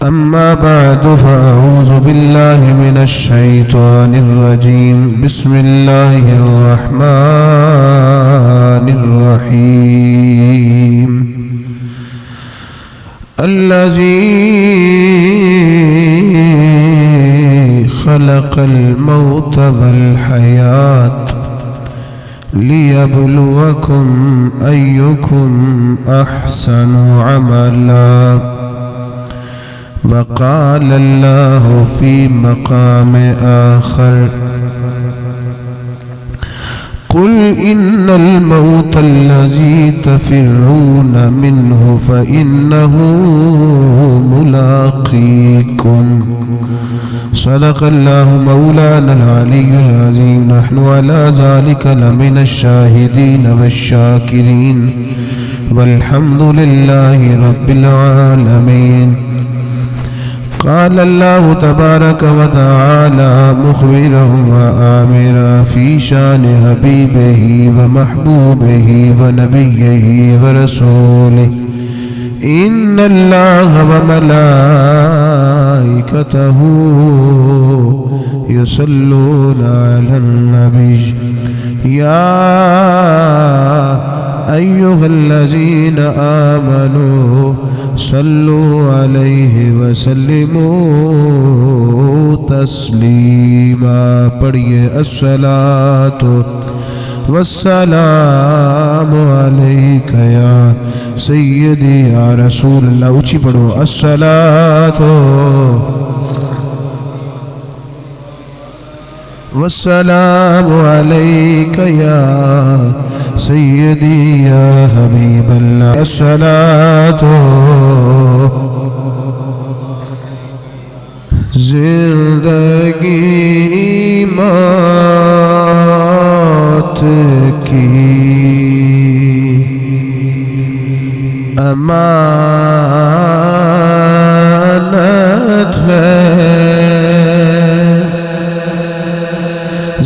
أما بعد فأعوذ بالله من الشيطان الرجيم. بسم الله الرحمن الرحيم. الذي خلق الموت والحياة ليبلوكم أيكم أحسن عملا. وقال الله في مقام آخر: قل إن الموت الذي تفرون منه فإنه ملاقيكم. صدق الله مولانا العلي العظيم. نحن على ذلك لمن الشاهدين والشاكرين والحمد لله رب العالمين. قال الله تبارك وتعالى مخبرا وآمرا في شان حبيبه ومحبوبه ونبيه ورسوله: إن الله وملائكته يصلون على النبي يا أيها الذين آمنوا صلوا عليه وسلموا تسلیما. پڑھیے الصلاۃ والسلام علیک یا سیدی یا رسول اللہ. اونچی پڑھو الصلاۃ والسلام علیک یا سیدی یا حبیب اللہ. الصلاۃ زندگی موت کی امانت ہے.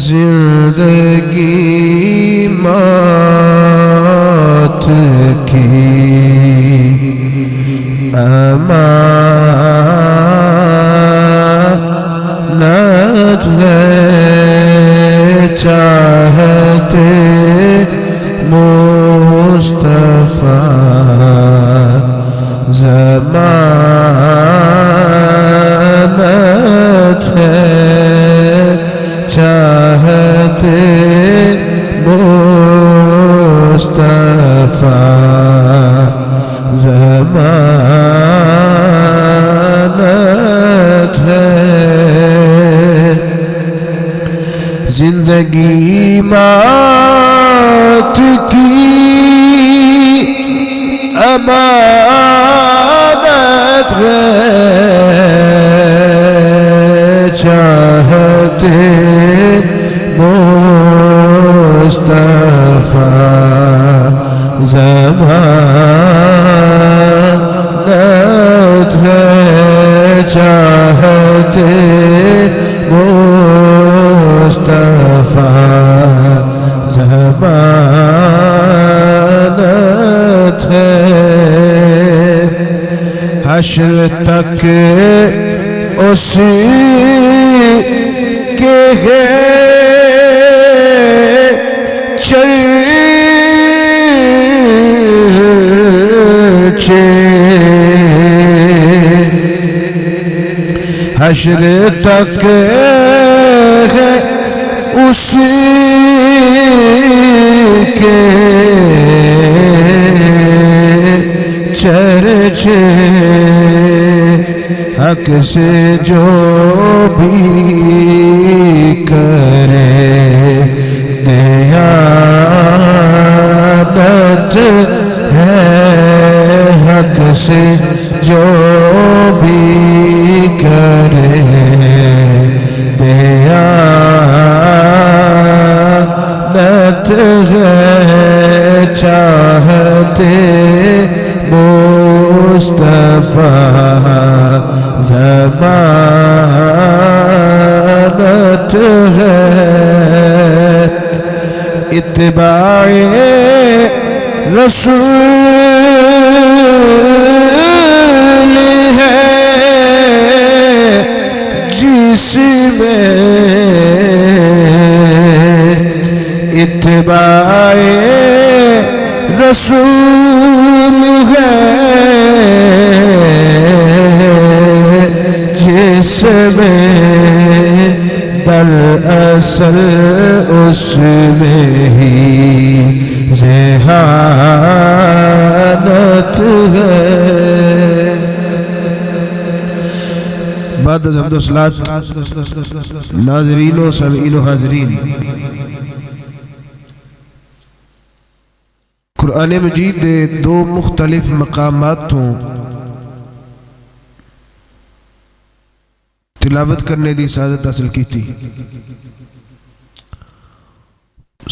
زندگی موت کی امانت ہے. چاہتے مصطفیٰ ضمانت ہے. چاہتے مصطفیٰ ضمانت ہے. زندگی موت کی امانت ہے. چاہتے مصطفیٰ ضمانت ہے. چاہتے مصطفیٰ ضمانت ہے. حشر تک اسی کے چرچے. حشر تک اسی کے چرچے. حق سے جو بھی کرے دیانت ہے. حق سے جو بھی کرے دیانت ہے. چاہتے مصطفیٰ ضمانت ہے. اتباع رسول ہے جس میں اتباع رسول ہے، جس میں دراصل اس میں ہی ذہانت ہے۔ بعد از حمد و صلات ناظرین و سامعین و حاضرین، قرآن مجید دے دو مختلف مقامات تو تلاوت کرنے دی سعادت حاصل کی تھی۔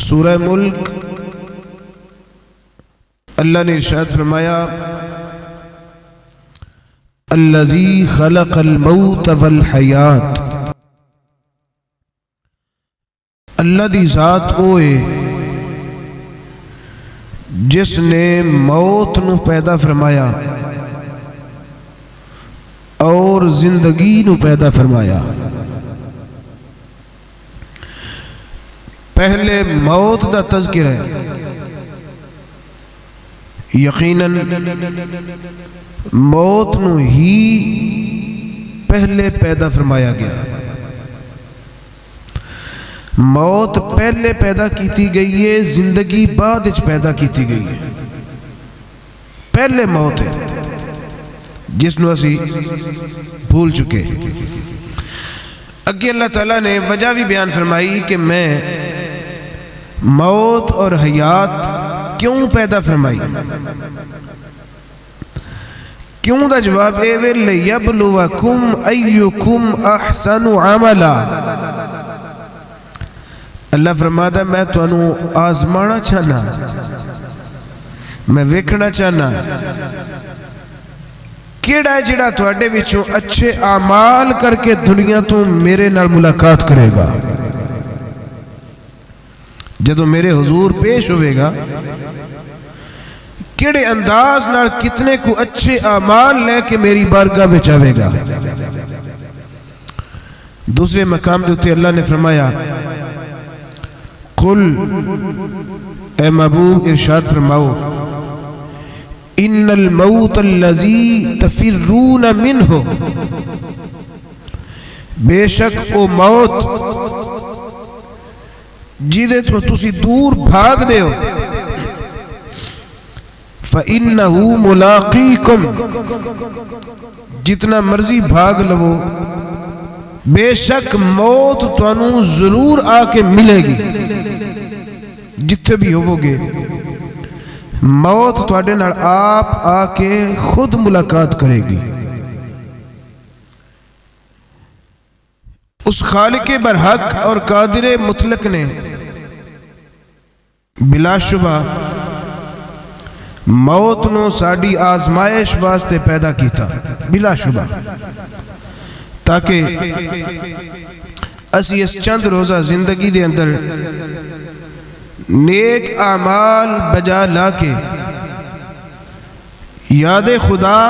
سورہ ملک اللہ نے ارشاد فرمایا الذی خلق الموت والحیات، اللہ دی ذات ہوئے جس نے موت نو پیدا فرمایا اور زندگی نو پیدا فرمایا۔ پہلے موت دا تذکرہ ہے، یقیناً موت نو ہی پہلے پیدا فرمایا گیا۔ موت پہلے پیدا کیتی گئی ہے، زندگی بعد وچ پیدا کیتی گئی ہے۔ پہلے موت ہے جس نو اسی بھول چکے۔ اگے اللہ تعالیٰ نے وجہ بھی بیان فرمائی کہ میں موت اور حیات کیوں پیدا فرمائی۔ کیوں دا جواب اے لِیَبْلُوَکُمْ أَيُّکُمْ أَحْسَنُ عَمَلًا، اللہ فرماتا میں تو انہوں آزمانا چاہنا، میں ویکھنا چاہنا کیڑا ہے جڑا تواڈے وچوں اچھے اعمال کر کے دنیا تو میرے نال ملاقات کرے گا۔ جدو میرے حضور پیش ہوئے گا کیڑے انداز نال کتنے کو اچھے اعمال لے کے میری بارگاہ وچ آوے گا۔ دوسرے مقام دیتے اللہ نے فرمایا قل، اے محبوب ارشاد فرماؤ ان الموت الذی تفرون منہ، بے شک او موت جیدے تو تسی دور بھاگ دے ہو، فَإِنَّهُ مُلَاقِيكُمْ، جتنا مرضی بھاگ لو بے شک موت تو انہوں ضرور آ کے ملے گی۔ جتنے بھی ہوو گے موت تو اڈے نال آپ آ کے خود ملاقات کرے گی۔ اس خالق برحق اور قادر مطلق نے بلا شبہ موت نو ساڑی آزمائش واسطے پیدا کیتا، بلا شبہ، تاکہ اسی اس چند روزہ زندگی دے اندر نیک اعمال بجا لا کے یاد خدا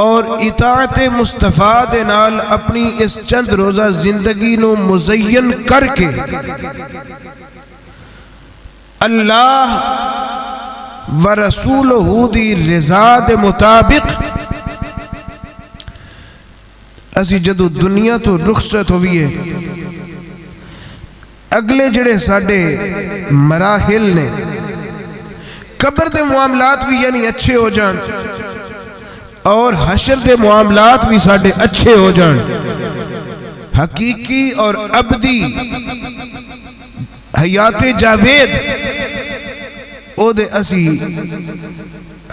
اور اطاعت مصطفیٰ دے نال اپنی اس چند روزہ زندگی نو مزین کر کے اللہ و رسولہ دی رضا دے مطابق اسی جدو دنیا تو رخصت ہوئیے اگلے جڑے ساڑے مراحل نے قبر دے معاملات بھی یعنی اچھے ہو جان اور حشر دے معاملات بھی ساڑے اچھے ہو جان، حقیقی اور ابدی حیات جاوید او دے اسی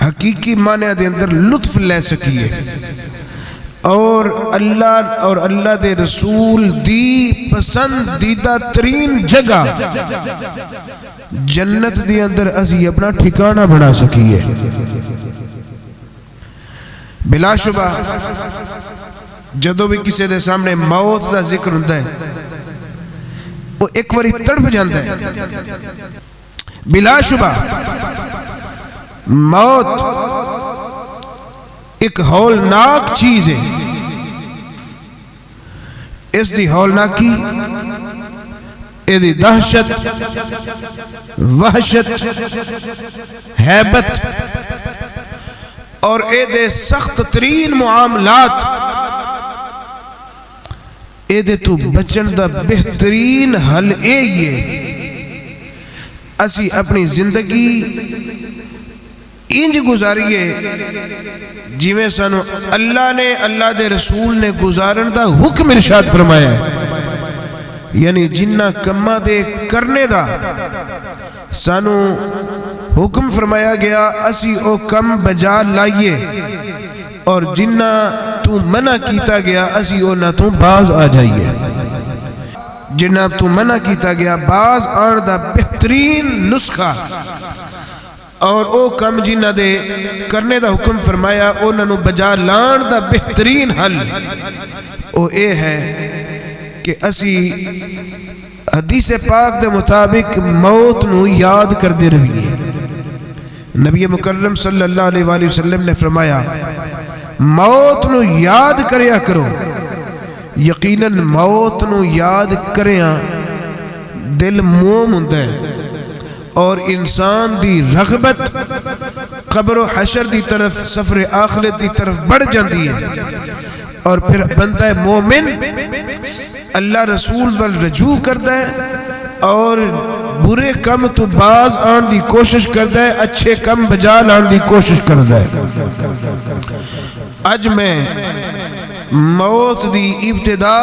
حقیقی معنی دے اندر لطف لے سکیے اور اللہ دے رسول دی پسندیدہ ترین جگہ جنت دے اندر اسی اپنا ٹھکانہ بنا سکیے۔ بلا شبہ جدو بھی کسی دے سامنے موت دا ذکر ہوتا ہے وہ ایک باری تڑپ جاتا ہے۔ بلا شبہ موت ایک ہولناک چیز ہے، اس دی ہولناکی، اے دی دہشت، وحشت، ہیبت اور اے دے سخت ترین معاملات، اے دے تو بچن دا بہترین حل اے یہ اسی اپنی زندگی انج گزاریے جویں سانو اللہ نے، اللہ دے رسول نے گزارن دا حکم ارشاد فرمایا ہے، یعنی جنہ کمہ دے کرنے دا سانو حکم فرمایا گیا اسی او کم بجا لائیے، اور جنہ تو منع کیتا گیا اسی او نہ تو باز آ جائیے۔ جنہ تو منع کیتا گیا باز آن دا بہترین نسخہ اور او کم جنہ دے کرنے دا حکم فرمایا او ننو بجا لان دا بہترین حل او اے ہے کہ اسی حدیث پاک دے مطابق موت نو یاد کر دے رہیے۔ نبی مکرم صلی اللہ علیہ وآلہ وسلم نے فرمایا موت نو یاد کریا کرو، یقیناً موت نو یاد کریا دل موم ہوندا ہے اور انسان دی رغبت قبر و حشر دی طرف، سفر آخرت دی طرف بڑھ جاندی ہے، اور پھر بندہ مومن اللہ رسول وال رجوع کرتا ہے اور برے کم تو باز آن دی کوشش کرتا ہے، اچھے کم بجا لان دی کوشش کرتا ہے۔ اج میں موت دی ابتدا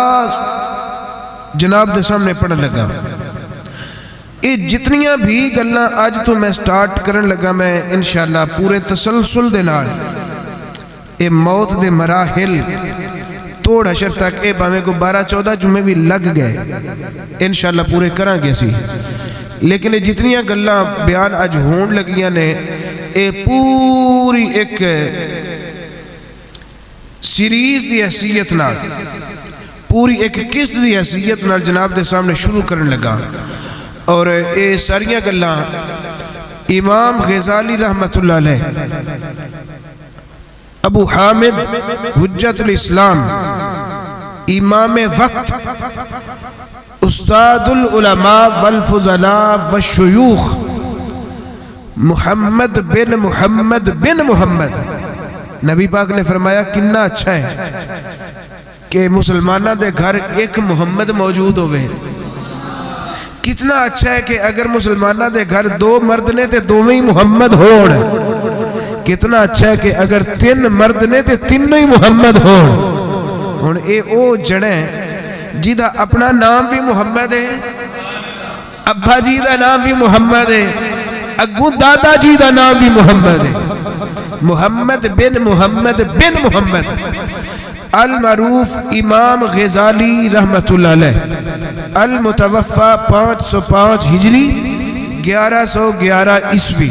جناب دے سامنے پڑھن لگا، یہ جتنیاں بھی گلاں اج تو میں سٹارٹ کرن لگا، میں انشاءاللہ پورے تسلسل دے نال اے موت دے مراحل توڑ حشر تک اے باویں کو 12-14 جمعے بھی لگ گئے انشاءاللہ پورے کراں گے سی، لیکن جتنیاں گلاں بیان اج ہون لگیاں نے اے پوری ایک سیریز دی حیثیت نال، پوری ایک قسط دی حیثیت نال جناب دے سامنے شروع کرن لگا، اور اے ساریاں گلاں امام غزالی رحمت اللہ علیہ، ابو حامد حجت الاسلام، امام وقت، استاد العلماء والفضلاء والشیوخ، محمد بن محمد بن محمد، نبی پاک نے فرمایا کتنا اچھا ہے کہ مسلمانہ دے گھر ایک محمد موجود ہوئے، کتنا اچھا ہے کہ اگر مسلمانہ دے گھر 2 مرد نے تے 2 ہی محمد ہون، کتنا اچھا ہے کہ اگر 3 مرد نے تے 3 ہی محمد ہون۔ ہن اے او جڑے جیدہ اپنا نام بھی محمد ہے، ابا جی دا نام بھی محمد ہے، اگو دادا جی دا نام بھی محمد ہے، محمد بن محمد بن محمد المعروف امام غزالی رحمت اللہ علیہ، المتوفہ 505 ہجری 1111 عیسوی،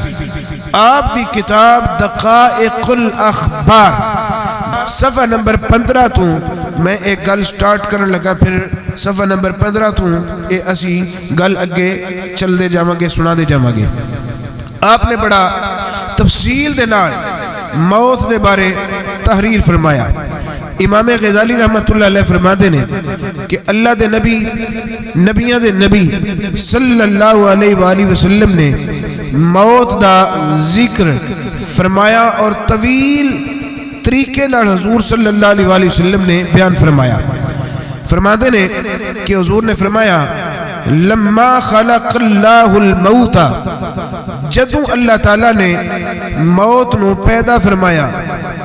آپ دی کتاب دقائق الاخبار صفحہ نمبر 15 تو میں ایک گل سٹارٹ کرن لگا، پھر صفحہ نمبر 15 تو اے اسی گل اگے چل دے جاواں گے، سنا دے جاواں گے۔ آپ نے بڑا تفصیل دے نال موت دے بارے تحریر فرمایا۔ امام غزالی رحمت اللہ علیہ فرماتے ہیں کہ اللہ دے نبی، نبیاں دے نبی صلی اللہ علیہ وآلہ وسلم نے موت دا ذکر فرمایا اور طویل طریقے نال حضور صلی اللہ علیہ وآلہ وسلم نے بیان فرمایا۔ فرماتے ہیں کہ حضور نے فرمایا لما خلق اللہ الموت، جدوں اللہ تعالیٰ نے موت نو پیدا فرمایا،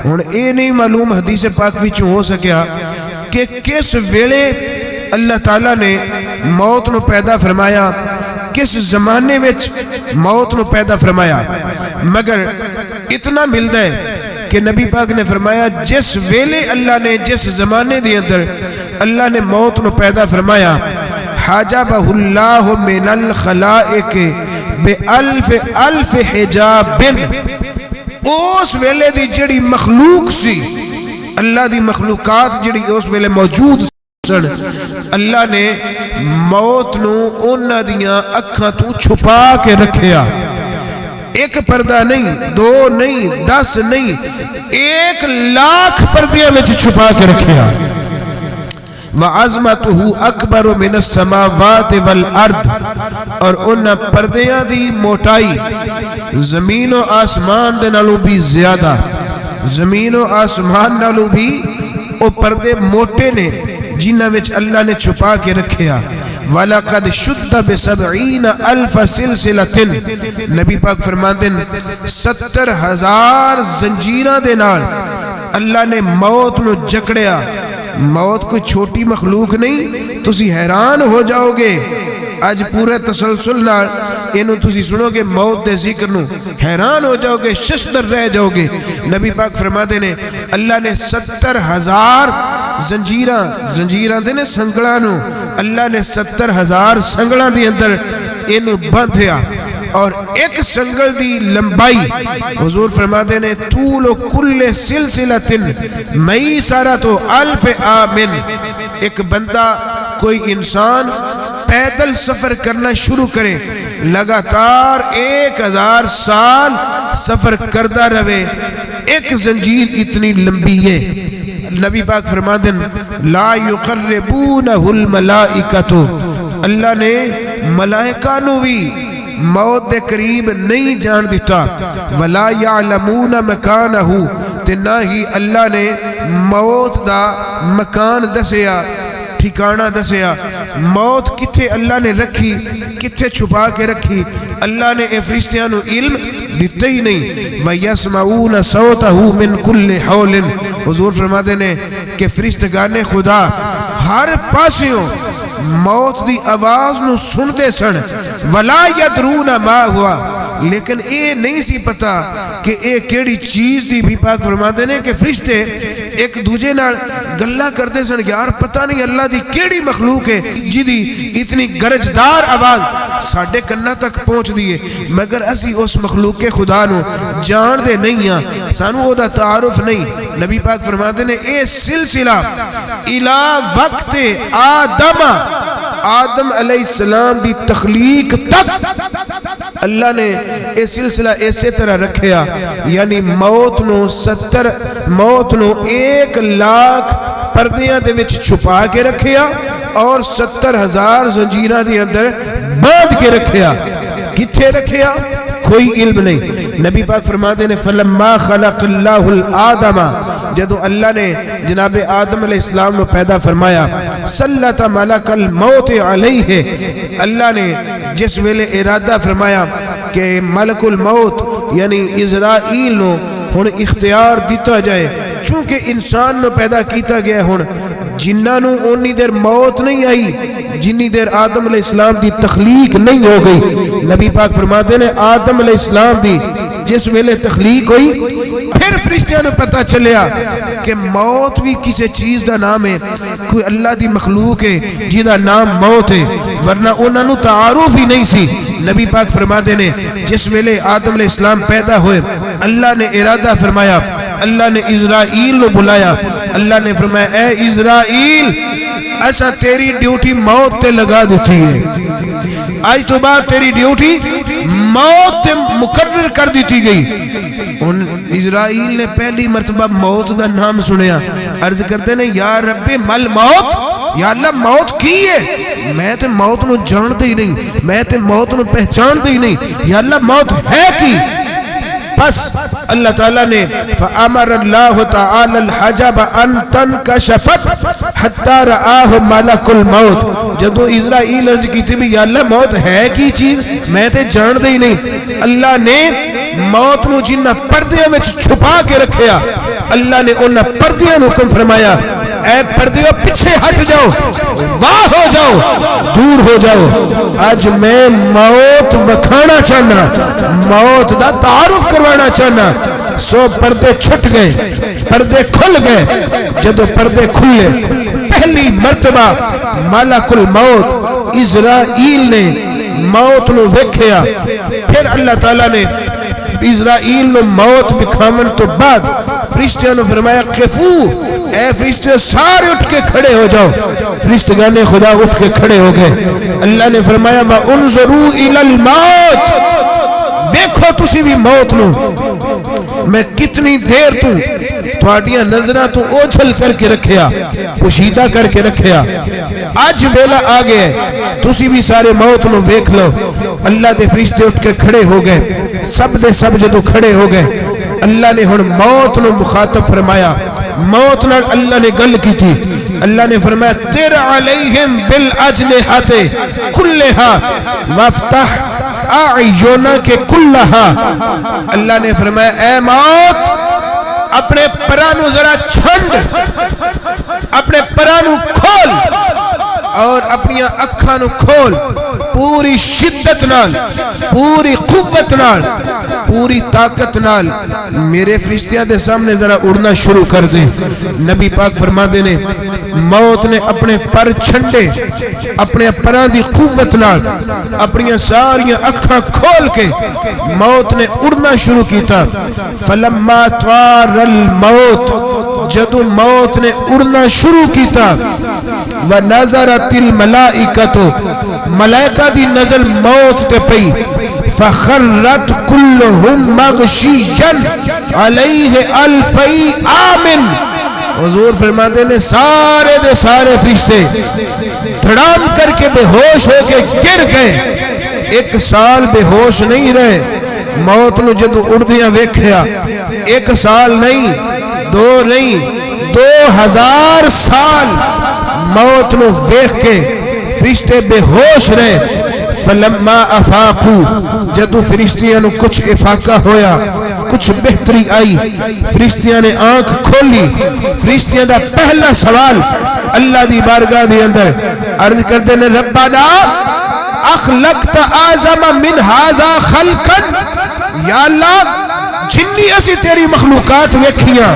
ہن اے نہیں معلوم حدیث پاک وچوں ہو سکیا کہ کس ویلے اللہ تعالیٰ نے موت نو پیدا فرمایا، کس زمانے وچ موت نو پیدا فرمایا، مگر اتنا ملدا ہے کہ نبی پاک نے فرمایا جس ویلے اللہ نے، جس زمانے دے اندر اللہ نے موت نو پیدا فرمایا، حاجبہ اللہ من الخلائق بألف الف حجاب، اس ویلے دی جڑی مخلوق سی، اللہ دی مخلوقات جڑی اس ویلے موجود سن، اللہ نے موت نو انہاں دیاں اکھاں تو چھپا کے رکھیا، ایک پردہ نہیں، 2 نہیں، 10 نہیں، 1 لاکھ پردیاں میں چھپا کے رکھیا۔ وعظمتہ اکبر من السماوات والارض، اور ان پردیاں دی موٹائی زمین و آسمان دے نالوں بھی زیادہ، زمین و آسمان نالوں بھی او پردے موٹے نے جنہاں وچ اللہ نے چھپا کے رکھیا۔ وَلَقَدْ شُدَّ بِسَبْعِينَ أَلْفَ سِلْسِلَةٍ، نبی پاک فرماندے 70,000 زنجیرہ دے نال اللہ نے موت نو جکڑیا۔ موت کوئی چھوٹی مخلوق نہیں، تسی حیران ہو جاؤ گے آج پورے تسلسل نال اینو تسی سنو گے موت دے ذکر نو حیران ہو جاؤ گے، ششدر رہ جاؤ گے۔ نبی پاک فرماتے نے اللہ نے 70,000 زنجیرہ دے نے سنگڑا نو، اللہ نے 70,000 سنگڑا دی اندر اینو بندھیا، اور ایک سنگل دی لمبائی حضور فرماتے نے طول کل سلسلۃ میسرۃ الف آمن، ایک بندہ کوئی انسان پیدل سفر کرنا شروع کرے، لگاتار 1000 سال سفر کردہ رہے، ایک زنجیر اتنی لمبی ہے۔ نبی پاک فرماتے ہیں لا یقربونہ الملائکۃ، اللہ نے ملائکہ نو بھی موت دے قریب نہیں جان دیتا، ولا یعلمون مکانہ، تے نہ ہی اللہ نے موت دا مکان دسیا، ٹھکانہ دسیا۔ موت کتھے اللہ نے رکھی، کتھے چھپا کے رکھی، اللہ نے اے فرشتیاں نو علم دیتے ہی نہیں۔ وَيَسْمَعُونَ صَوْتَهُ مِنْ كُلِّ حَوْلٍ، حضور فرماتے ہیں کہ فرشتگان خدا ہر پاسیوں موت دی آواز نو سنتے سن، وَلَا يَدْرُونَ مَا ہوا، لیکن اے نہیں سی پتا کہ اے کیڑی چیز دی۔ بھی پاک فرماتے ہیں کہ فرشتے ایک دوجے نال گلہ کرتے سن، یار پتہ نہیں اللہ دی کیڑی مخلوق ہے جی دی اتنی گرجدار آواز ساڑھے کنہ تک پہنچ دیئے، مگر اسی اس مخلوق کے خدا نو جان دے نہیں ہیں، سانو او دا تعارف نہیں۔ نبی پاک فرماتے ہیں اے سلسلہ الہ وقت آدم علیہ السلام دی تخلیق تک اللہ نے اے سلسلہ ایسے طرح رکھیا، یعنی موت نو 1,00,000 پردیاں دے وچ چھپا کے رکھیا، اور 70,000 زنجیرہ دے اندر باندھ کے رکھیا۔ کتھے رکھیا کوئی علم نہیں۔ نبی پاک فرماتے ہیں فَلَمَّا خَلَقَ اللَّهُ الْآدَمَ، جدو اللہ نے جناب آدم علیہ السلام نے پیدا فرمایا، سلط ملک الموت علیہ، اللہ نے جس ویلے ارادہ فرمایا کہ ملک الموت یعنی عزرائیل نو ہن اختیار دیتا جائے، چونکہ انسان نو پیدا کیتا گیا ہن جنہ نو اونی دیر موت نہیں آئی جنی دیر آدم علیہ السلام دی تخلیق نہیں ہو گئی۔ نبی پاک فرماتے ہیں آدم علیہ السلام دی جس ویلے تخلیق ہوئی، پھر فرشتیاں نے پتہ چلیا کہ موت بھی کسی چیز دا نام ہے، کوئی اللہ دی مخلوق ہے جیدہ نام موت ہے، ورنہ انہوں نے تعارف ہی نہیں سی۔ نبی پاک فرماتے ہیں جس ویلے آدم علیہ السلام پیدا ہوئے، اللہ نے ارادہ فرمایا، اللہ نے اسرائیل کو بلایا، اللہ نے فرمایا اے اسرائیل ایسا تیری ڈیوٹی موت تے لگا دیتی ہے، آج تو بعد تیری ڈیوٹی موت تے مقرر کر دیتی گئی۔ ان اسرائیل نے پہلی مرتبہ موت دا نام سنیا، عرض کرتے ہیں یا رب مل موت، یا اللہ موت کی ہے، میں تے موت نو جانتے ہی نہیں، میں تے موت نو پہچانتے ہی نہیں، یا اللہ موت ہے کی؟ بس اللہ تعالیٰ نے فَأَمَرَ اللَّهُ تَعَالَى الْحَجَبَ أَن تَنْكَشَفَتْ حَتَّى رَآهُ مَلَكُ الْمَوْتِ، جدو اسرائیل عرض کی تھی بھی یا اللہ موت ہے کی چیز، میں تے جان دے ہی نہیں، اللہ نے موت نو جنہ پردیاں میں چھپا کے رکھیا، اللہ نے انہ پردیاں نو حکم فرمایا اے پردیوں پیچھے ہٹ جاؤ، واہ ہو جاؤ، دور ہو جاؤ، آج میں موت وکھانا چاہنا، موت دا تعارف کروانا چاہنا۔ سو پردے چھٹ گئے، پردے کھل گئے، جدو پردے کھلے پہلی مرتبہ ملک الموت اسرائیل نے موت نو ویکھیا، پھر اللہ تعالیٰ نے اسرائیل نو موت وکھاون تو بعد فرشتیاں نے فرمایا قفو، اے فرشتے سارے اٹھ کے کھڑے ہو جاؤ، فرشتگان خدا اٹھ کے کھڑے ہو گئے۔ اللہ نے فرمایا وَانظُرُوا إِلَى الْمَوْتِ، دیکھو تسی بھی موت نو، میں کتنی دیر تھوڑیاں نظرہ تو اوجھل کر کے رکھیا، پوشیدہ کر کے رکھیا۔ آج ویلا آ گئے، تسی بھی سارے موت نو ویکھ لو۔ اللہ دے فرشتے اٹھ کے کھڑے ہو گئے، سب دے سب جدو کھڑے ہو گئے، اللہ نے ہن موت نو مخاطب فرمایا، موت نال اللہ نے گل کی تھی۔ اللہ نے فرمایا تر علیہم بالاجنحۃ کلھا وافتح اعینک کلھا۔ اللہ نے فرمایا اے موت اپنے پرانو ذرا چھنڈ، اپنے پرانو کھول اور اپنی اکھاں نو کھول، پوری شدت نال، پوری قوت نال، پوری طاقت نال میرے فرشتیاں دے سامنے ذرا اڑنا شروع کر دیں۔ نبی پاک فرما دے نے موت نے اپنے پر چھنڈے، اپنے پراں دی قوت نال اپنی ساری اکھاں کھول کے موت نے اڑنا شروع کیتا۔ فلما توار الموت، جدو موت نے اڑنا شروع کیتا، ونظرت الملائکۃ، ملائکہ دی نظر موت تے پئی، فخرت کلہم مغشیًا علیہ الفی آمن۔ حضور فرماتے ہیں سارے دے سارے فرشتے دھڑام کر کے بے ہوش ہو کے گر گئے، 1 سال بے ہوش نہیں رہے۔ موت نو جدو اڑدیاں ویکھیا، 1 سال نہیں، 2 نہیں، 2000 سال موت نو ویکھ کے فرشتے بے ہوش رہے۔ فلما افاقو، جدو فرشتیاں نو کچھ افاقہ ہویا، کچھ بہتری آئی، فرشتیاں نے آنکھ کھولی۔ فرشتیاں دا پہلا سوال اللہ دی بارگاہ دی اندر عرض کردے نے ربنا اخلقت اعظم من ھذا خلقا، یا اللہ جنی اسی تیری مخلوقات ویکھیاں،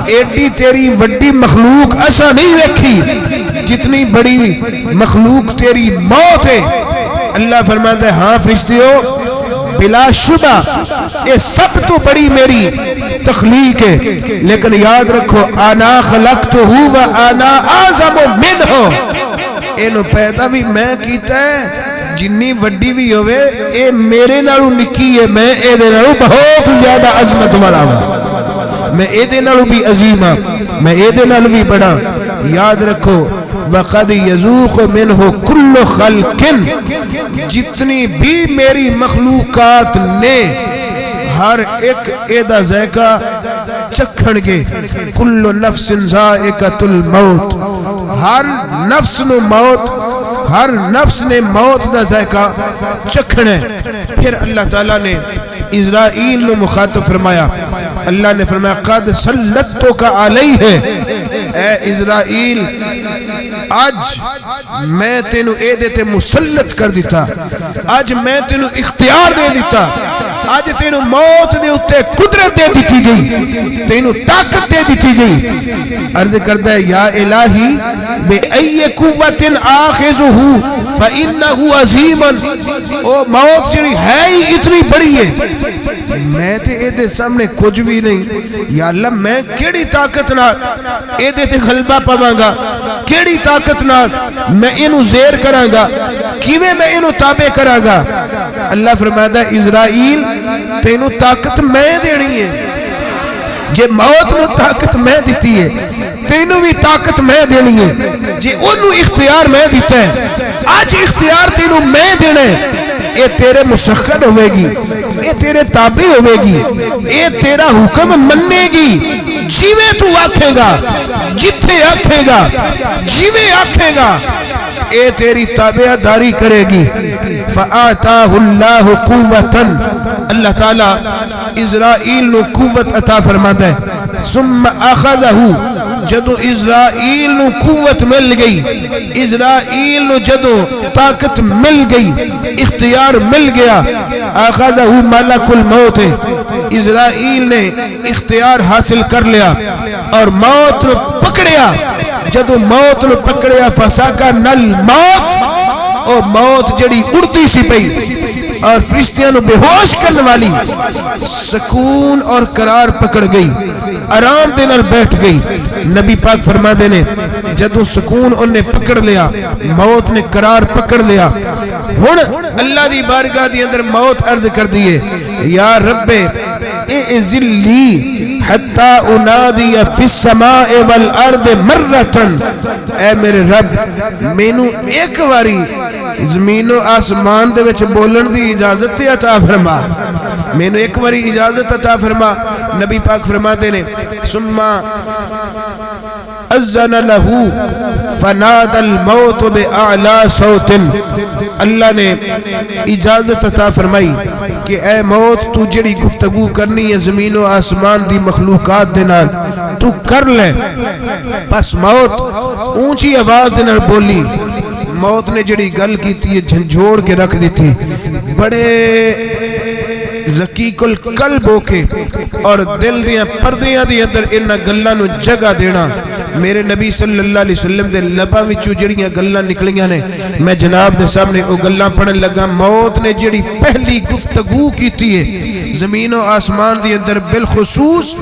ایڈی تیری وڈی مخلوق ایسا نہیں ویکھی جتنی بڑی مخلوق تیری موت ہے۔ اللہ فرماتا ہے ہاں فرشتیوں بلا شبہ یہ سب تو بڑی میری تخلیق ہے، لیکن یاد رکھو انا خلقتہ و انا اعظم منہ، اینو پیدا بھی میں کیتا ہے، جنی وڈی بھی ہوئے اے میرے نالوں نکی ہے، میں اے دے نالوں بہت زیادہ عظمت والا ہوں، میں اے دے نالوں بھی عظیم ہوں، میں اے دے نالوں بھی بڑا۔ یاد رکھو وَقَدْ يَذُوقُ مِنْهُ كُلُّ خَلْقٍ، جتنی بھی میری مخلوقات نے ہر ایک ایدہ ذائقہ چکھن گے، کل نفس ذائقۃ الموت، ہر نفس نو موت، ہر نفس نے موت دا ذائقہ چکھنے۔ پھر اللہ تعالیٰ نے اسرائیل نو مخاطب فرمایا، اللہ نے فرمایا قد سلطتک علیہ، اے اسرائیل آج میں تینو اے دیتے مسلط کر دیتا، آج میں تینو اختیار دے دیتا، آج تینو موت دے اتے قدرت دے دیتی گئی، تینو طاقت دے دیتی گئی۔ عرض کرتا ہے یا الہی بے ای قوت آخذہ فإنہ عظیما، او موت جڑی ہے ہی اتنی بڑی ہے، میں تے اے دے سامنے کچھ بھی نہیں، یا اللہ میں کیڑی طاقت نہ اے دے تے غلبہ پاواں گا، کیڑی طاقت نہ میں انو زیر کراں گا، کیویں میں انو تابع کراں گا۔ اللہ فرماتا ہے اسرائیل تینو طاقت میں دینی ہے، جے موت نو طاقت میں دیتی ہے تینو بھی طاقت میں دینی ہے، جے انو اختیار میں دیتا ہے آج اختیار تینو میں دینے، اے تیرے مسخر ہوئے گی، اے تیرے تابع ہوئے گی، اے تیرا حکم مننے گی، جیویں تو آکھے گا، جتھے آکھے گا، جیویں آکھے گا، اے تیری تابع داری کرے گی۔ فآتاہ اللہ قوتاً، اللہ تعالیٰ اسرائیل نو قوت عطا فرماتا ہے۔ ثم اخذہ، جدو اسرائیل نو قوت مل گئی، اسرائیل نو جدو طاقت مل گئی، اختیار مل گیا، اخذہ ملک الموت، اسرائیل نے اختیار حاصل کر لیا اور موت نو پکڑیا۔ جدو موت نو پکڑیا فساکن الموت، او موت جڑی اڑتی سی پئی اور فرشتیاں نو بے ہوش کرنے والی سکون اور قرار پکڑ گئی، آرام دے نال بیٹھ گئی۔ نبی پاک فرما دینے جدو سکون انہیں پکڑ لیا، موت نے قرار پکڑ لیا، ہن اللہ دی بارگاہ دی اندر موت عرض کر دیئے یا رب اعزلی حتی انادی فی السماء والارض مرتن، اے میرے رب مینو ایک واری زمین و آسمان دے وچ بولن دی اجازت عطا فرما، مینو ایک واری اجازت عطا فرما۔ نبی پاک فرماتے نے ثم اذن له فناد الموت باعلی صوت، اللہ نے اجازت عطا فرمائی کہ اے موت تو جڑی گفتگو کرنی ہے زمین و آسمان دی مخلوقات دے نال تو کر لے۔ پس موت اونچی آواز دے نال بولی، موت نے جڑی گل کیتی ہے جھنجھوڑ کے رکھ دیتی، بڑے رقیق القلب ہو کے اور دل دیاں پردیاں دی اندر انہاں گلاں نو جگہ دینا۔ میرے نبی صلی اللہ علیہ وسلم دے لباں وچوں جڑیاں گلاں نکلیاں نے، میں جناب دے سامنے او گلاں پڑھن لگا۔ موت نے جڑی پہلی گفتگو کیتی ہے زمین و آسمان دی اندر، بالخصوص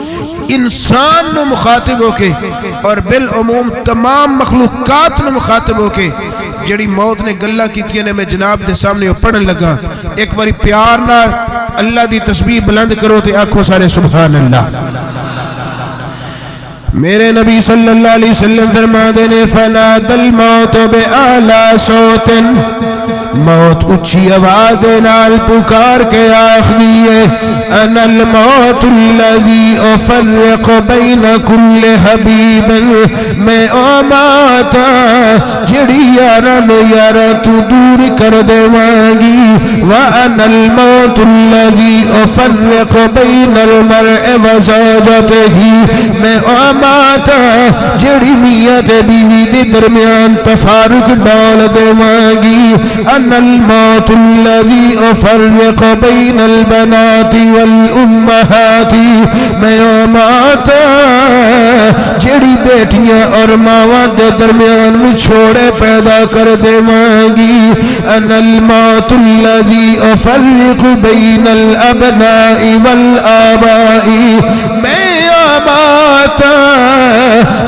انسان نو مخاطب ہو کے اور بالعموم تمام مخلوقات نو مخاطب ہو کے جڑی موت نے گلاں کیتیاں نے، میں جناب دے سامنے او پڑھن لگا۔ ایک باری پیار نال اللہ دی تسبیح بلند کرو تے آکھو سارے سبحان اللہ۔ میرے نبی صلی اللہ علیہ وسلم فرماتے نے فنادى الموت بأعلى صوت، موت اچھی آواز نال پکار کے آخری ہے انا الموت الذي افرق بین کل حبیب، میں او موت جڑی یارا میں یارا تو دور کر دے مانگی، وانا الموت الذي افرق بین المرء وزوجته، میں او موت جڑی میاں تے بیوی دے درمیان تفارق ڈال دے مانگی، انا الموت الذي افرق بین البنات والامہات، میں او موت جڑی بیٹیاں اور ماواں دے درمیان وچھوڑے پیدا کر دے مانگی، انا الموت الذي افرق بین الابناء والآباء، میں موت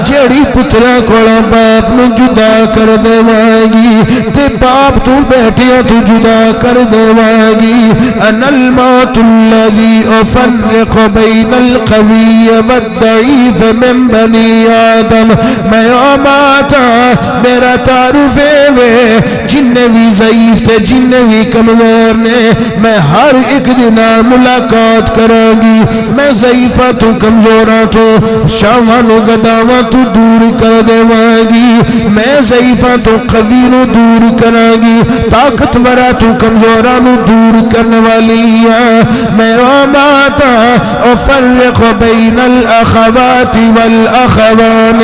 جڑی پترا کولا باپ نو جدا کر دے مانگی تے باپ تو بیٹیاں تو جدا کر دے مانگی، انا الموت الذي افرق بین القوی والضعیف من بنی آدم، میں موت میرا تعارف ہے جننے بھی ضعیف تے جننے بھی کمزور نے میں ہر ایک دن ملاقات کراں گی، میں ضعیفہ تو کمزوراں تو شاواں نو گداواں تو دور کر دیواں گی، میں ضعیفاں تو قوی نو دور کراں گی، طاقتوراں تو کمزوراں نو دور کرنے والی ہاں، میں موت افرق بین الاخوات والاخوان،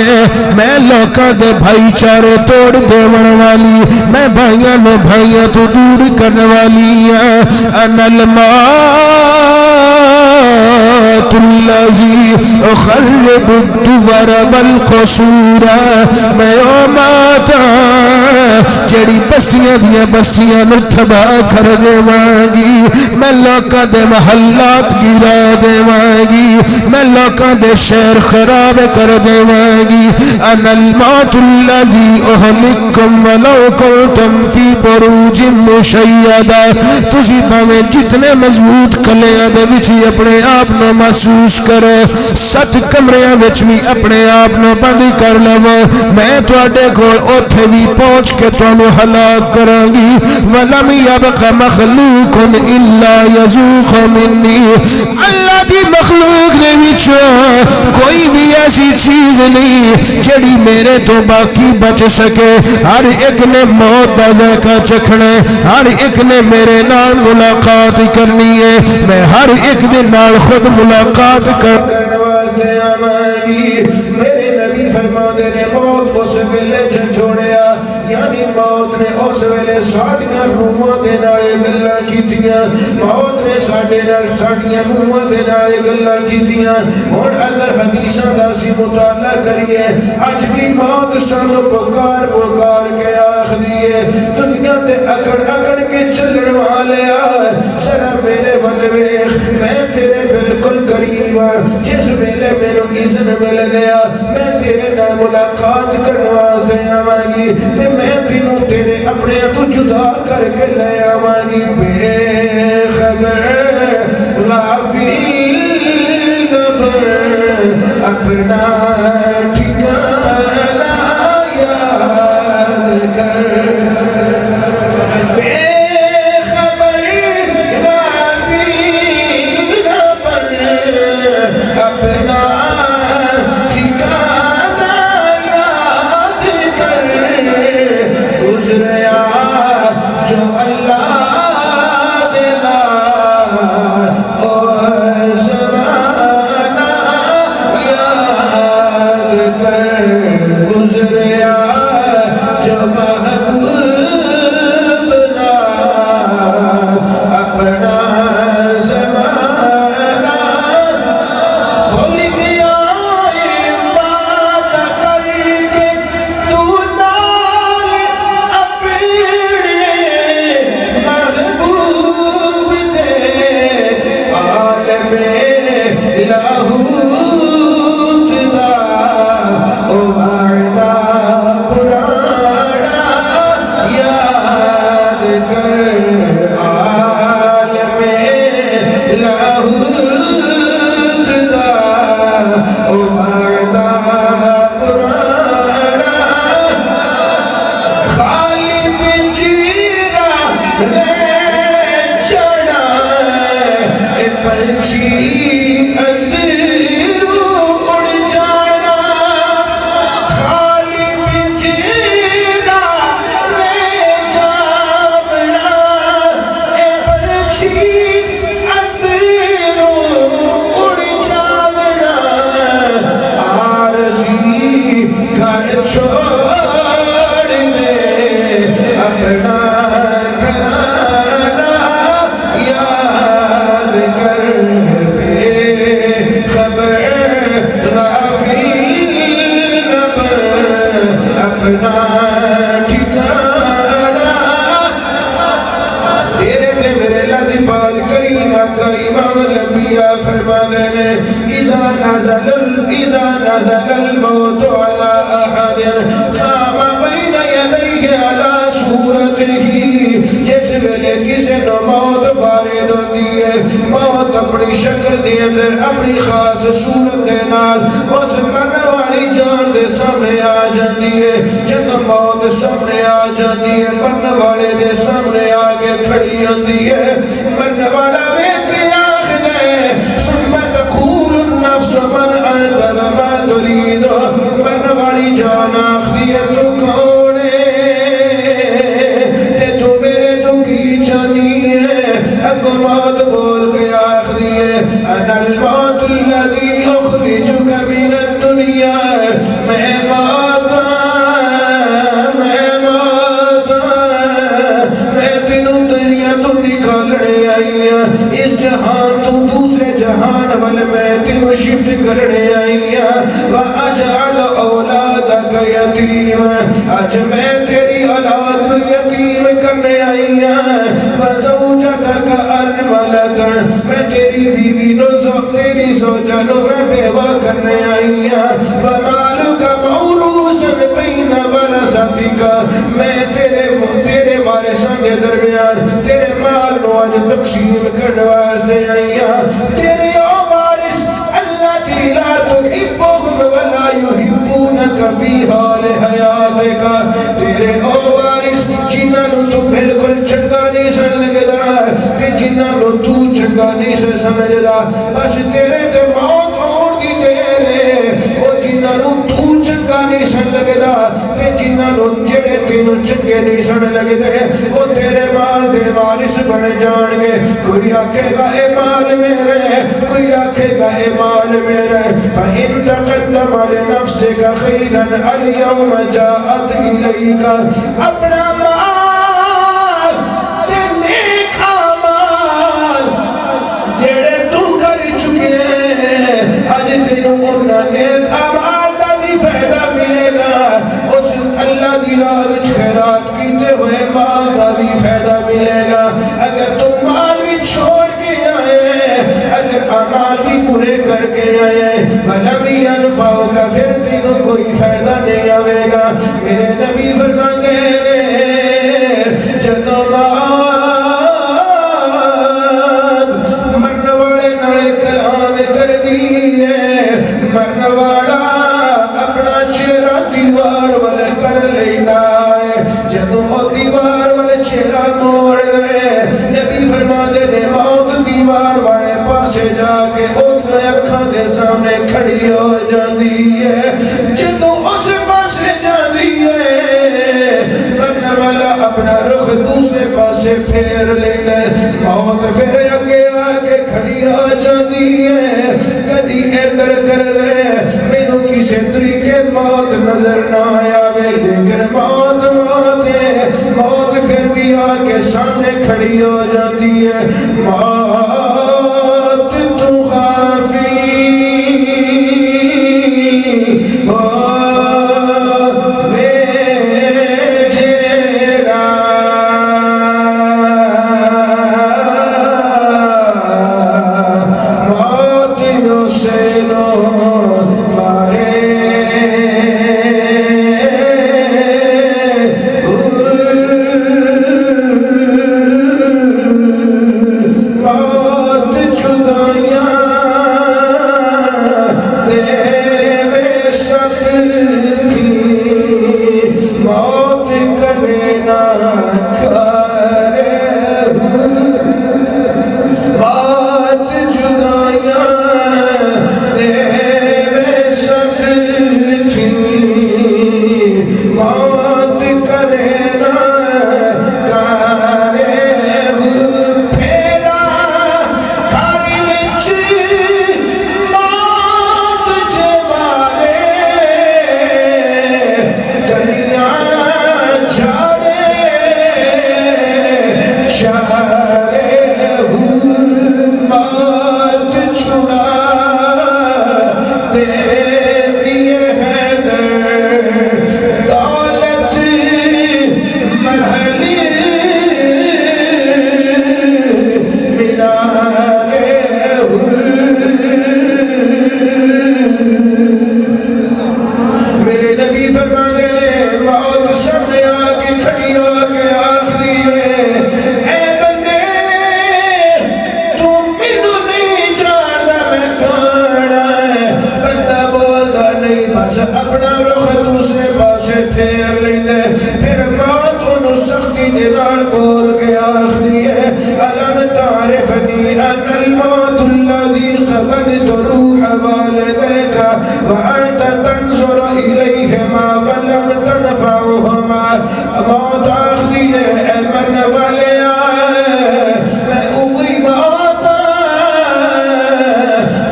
میں لوکاں دے بھائی چارے توڑ دیون والی، میں بھائیاں نو بھائیاں تو دور کرنے والی ہاں، انا الموت الذي اخرب الدور والقصور، میں او موت جڑی بستیاں دیاں بستیاں نو تباہ کر دیواں گی، میں لوکاں دے محلات گرا دیواں گی، میں لوکاں دے شہر خراب کر دیواں گی، انا الموت الذي اهلككم ولو كنتم في بروج مشيدہ، تسی بھاویں جتنے مضبوط کلیاں دے وچ اپنے آپ نو محسوس کرو، 7 کمریاں وچ بھی اپنے آپ نو بند کر لو، میں تواڈے کول اوتھے بھی پہنچ کے تانوں ہلاک کراں گی، ولم يبق مخلوق الا يذوق مني، اللہ دی مخلوق دے وچ کوئی بھی ایسی چیز نہیں جڑی میرے تو باقی بچ سکے، ہر ایک نے موت دا ذائقہ چکھنا ہے، ہر ایک نے میرے نال ملاقات کرنی ہے، میں ہر ایک دے نال خود ملاقات کرنے واسطے آواں گی۔ میرے نبی فرماتے نے موت اس ویلے جھنجھوڑیا، یعنی موت نے اس ویلے ساڈیاں روحاں دے نال گلاں کیتیاں، موت نے ساڈے نال ساڈیاں روحاں دے نال گلاں کیتیاں۔ ہن اگر حدیثاں دا سی مطالعہ کریے، اج بھی موت سانو پکار پکار کے آکھدی ہے، دنیا تے اکڑ اکڑ کے چلن والیا ذرا میرے ول ویکھ، میں تیرے بالکل قریب ہاں، جس ویلے مینوں اذن مل گیا میں تیرے نال ملاقات کرنے واسطے آواں گی تے میں تینوں تیرے اپنے تو جدا کر کے لے آواں گی، بے خبر غافل اپنا ٹھکانہ یاد کر بے خبر غافل پر اپنا ٹھکانہ یاد کر گزریا جو اللہ دینا گزریا جو محبوب نا اپنا زمانہ بھول گیا بات کر کے تو نال اپنے محبوب دے عالم لاہوت دا او وعدہ پرانا یاد کر عالم لاہوت دا او وعدہ پرانا خالی پنجیرہ رہ جانا اے پنچھی اپنا ٹھکانہ تیرے تے میرے لاجپال کریم آقا امام الانبیاء فرمانے نے اذا نزل الموت على احد قام بین یدیہ على صورته جس ویلے کسے نو موت وارد ہوندی ہے موت اپنی شکل دے اندر اپنی خاص صورت دے نال اس مرنے والی جان دے سامنے آ جاندی ہے جب موت سامنے آ جاتی ہے مرنے والے دے سامنے آگے کھڑی ہوندی ہے مرنے والا ویکھ کے آخدے ثم تقول النفس من انت وما تريد مرنے والی جان آخدی ہے تو کون ہے تے تو میرے تو کی چاہنی ہے اگو موت بول کے آخدی ہے انا الموت الذي اخرجك من الدنيا میں ماتا اس جہان تو دوسرے جہان والے میں تینوں شفٹ کرنے آئی ہیں وَأَجْعَلَ أَوْلَادَكَ يَتِيمًا آج میں تیری اولاد یتیم کرنے آئی ہیں وَزَوْجَتَكَ أَرْمَلَةً میں تیری بیوی نو تیری زوجہ نو میں بیوہ کرنے آئی ہیں وَمَالُكَ مَوْرُوثًا بَيْنَ وَرَثَتِكَ میں تیرے وارثاں دے درمیان تیرے مال نو آج تقسیم کرنے واسطے آئی ہیں تیرے او وارث الذی لا تحبهم ولا يحبونك فی حال حیاتک تیرے او وارث جنہاں نو تو بالکل چنگا نہیں سمجھدا تے جنہاں نو تو چنگا نہیں سمجھدا بس تیرے تے موت آن دی دیر ہے او جنہاں نو تو چنگا نہیں سمجھدا تے جنہاں نو جڑے تینوں چنگے نہیں سمجھدے او تیرے مال دے وارث بن جان گے کوئی آکھے گا اے مال میرے کوئی آکھے گا اے مال میرے فَإِن تَقَدَّمَ لِنَفْسِكَ خَيْرًا الْيَوْمَ جَاءَتْ إِلَيْكَ اپنا مال تے نیک اعمال جڑے تو کر چکے اج تینوں انہاں نیک اعمال دا بھی فائدہ ملے گا اس اللہ دی راہ وچ خیرات کیتے ہوئے مال دا بھی فائدہ ملے گا اگر تم مال بھی چھوڑ کے آئے اگر اعمال بھی پورے کر کے آئے وَلَمْ يَنْفَعُكَ پھر تینوں کوئی فائدہ نہیں آئے گا میرے نبی فرماتے ہیں جدو موت مرنے والے نالے کلام کر دیئے مرنے دے سامنے کھڑی ہو جاندی ہے جدوں اس پاسے جاندی ہے مرنے والا اپنا رخ دوسرے پاسے پھیر لیندا ہے موت پھر اگے آ کے کھڑی ہو جاندی ہے کدی ادھر کر دے مینوں کسے طریقے موت نظر نہ آیا وے لیکن موت ہے موت پھر بھی آ کے سامنے کھڑی ہو جاتی ہے موت تو غافل اپنا رخ دوسرے پاسے پھیر لیندے پھر موت انہوں سختی دلال بول کے آخری ہے علم تعرفنی ان الموت الذي قبضت روح والديك وانت تنظر الیہما ولم تنفعهما موت آخری ہے اے مرنے والے آئے میں اوہی موت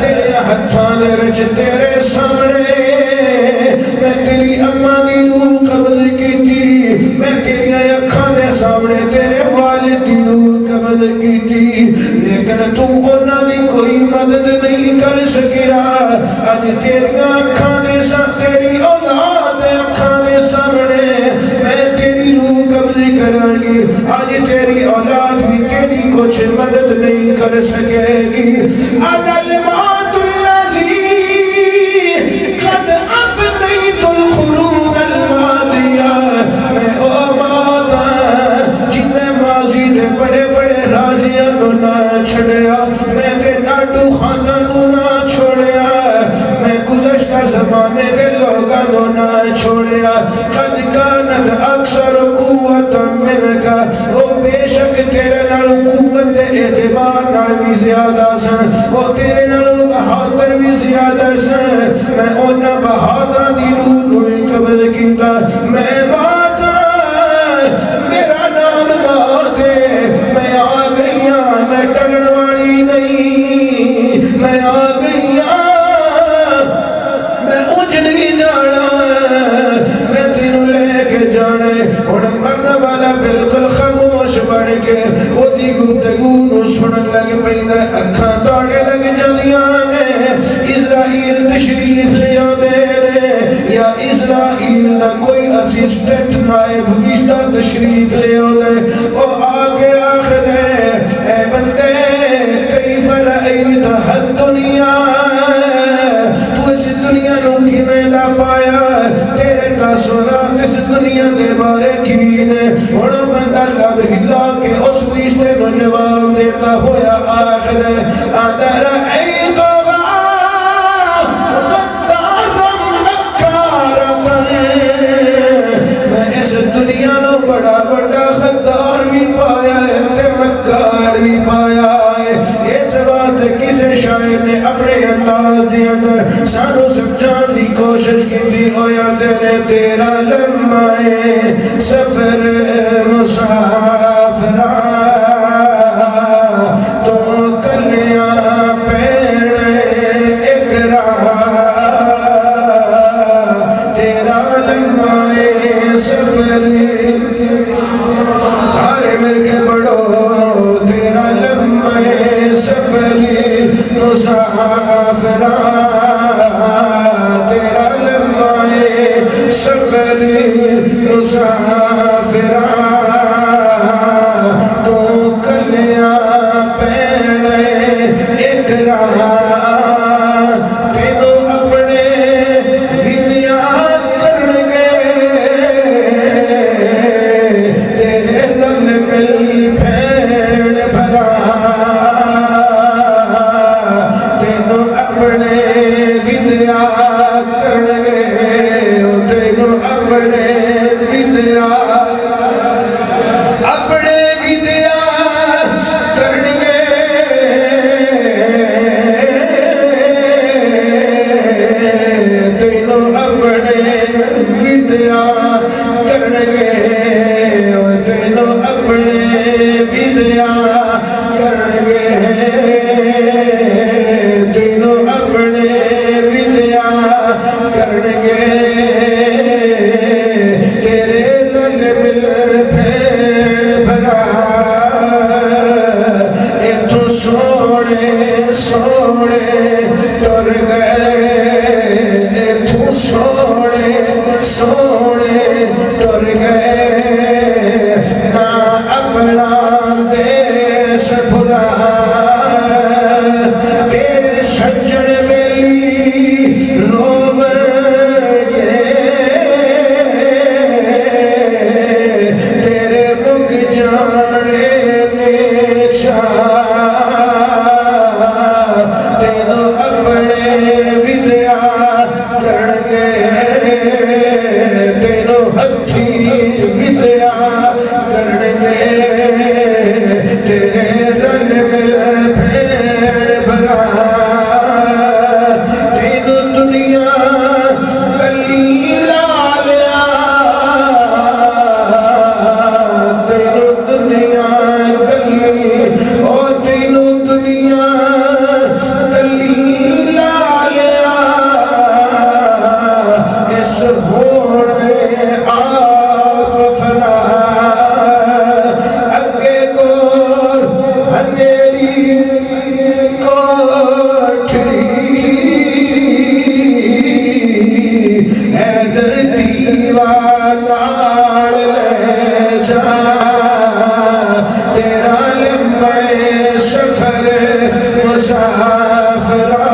تیرے ہتھاں دے وچ تیرے سامنے میں تیری اماں دی روح قبض کی تھی میں تیری اکھاں دے سامنے تیرے والد دی روح قبض کی تھی لیکن تو انہاں دی کوئی مدد نہیں کر سکیا آج تیری اکھاں دے سامنے تیری اولاد دے اکھاں دے سامنے میں تیری روح قبض کروں گی آج تیری اولاد بھی تیری کچھ مدد نہیں کر سکے گی انا الموت الذی قد افنیت القرون الماضیہ میں او موت جن ماضی دے بڑے بڑے راجیاں نو نہ چھڑیا میں تے ناڈو خانہ نو نہ چھوڑیا میں گزشتہ زمانے دے لوگاں نو نہ چھوڑیا قد کانت اکثر قوت منکا وہ بے شک تیرے نال قوت دے اعتبار نال بھی زیادہ سن وہ تیرے نال بہادر بھی زیادہ سن میں انہاں بہادر دی روح نوی قبض کیتا میں موت میرا نام موت ہے میں آ گئی ہاں میں ٹلن والی نہیں میں آ گئی ہاں میں اونچ نہیں جانا میں تینوں لے کے جانے اور مرنے والا بالکل خاموش بن کے وہ دی گفتگو نو سنن لگ پیندا اکھاں توڑے لگ جاندیاں نے اسرائیل تشریف لے آندے نے یا اسرائیل دا کوئی اسسٹنٹ نائب فرشتہ تشریف لے آندے او آگے آخدے اے بندے کیف رأیت الدنیا تو اس دنیا نو کیویں دا پایا تیرے تاثرات اس دنیا دے بارے کی نے ہن بندہ لب ہلا کے اس فرشتے نو جواب دیتا ہویا آخدے آندا رأیت دنیا نو بڑا بڑا خطار بھی پایا ہے تے مکار بھی پایا ہے اس بات کسے شاعر نے اپنے انداز دیا تیرا لمحہ سفر مسافرہ تو کلیاں پین اقرار تیرا لمحہ سفر سارے مل کے پڑھو تیرا لمحہ سفر مسافرہ تیرا لمحہ سفر مسافرہ تو کلیاں پین اقرار تینوں اپنے ودیاں کرنگے تیرے نل مل پھین بھرا تینوں اپنے ودیاں کرنگے تینوں اپنے ودیاں کرنگے تینوں اپنے ودیاں کرنگے تینوں اپنے ودیاں کرنگے تینوں اپنے ودیاں کرنگے تیرے نل مل پھین بھرا اتھوں سونے سونے ٹر گئے اتھوں سونے سونے ٹر گئے نہ اپنا دیس بھلا تیرے سجن میلی روم تیرے مگ جانے نے چاہ تینوں اپنے ودیاں کرنگے تینوں ہتھی ودیاں کرنگے تیرے رل مل پھین بھرا تینوں دنیا گلی لا لیا تینوں دنیا گلی او تینوں دنیا گلی لا لیا اس ہونے آپ فنا اگے کو ہنیری کوٹھڑی حیدر دیوانہ لے جا تیرا لمحہ سفر مسافرہ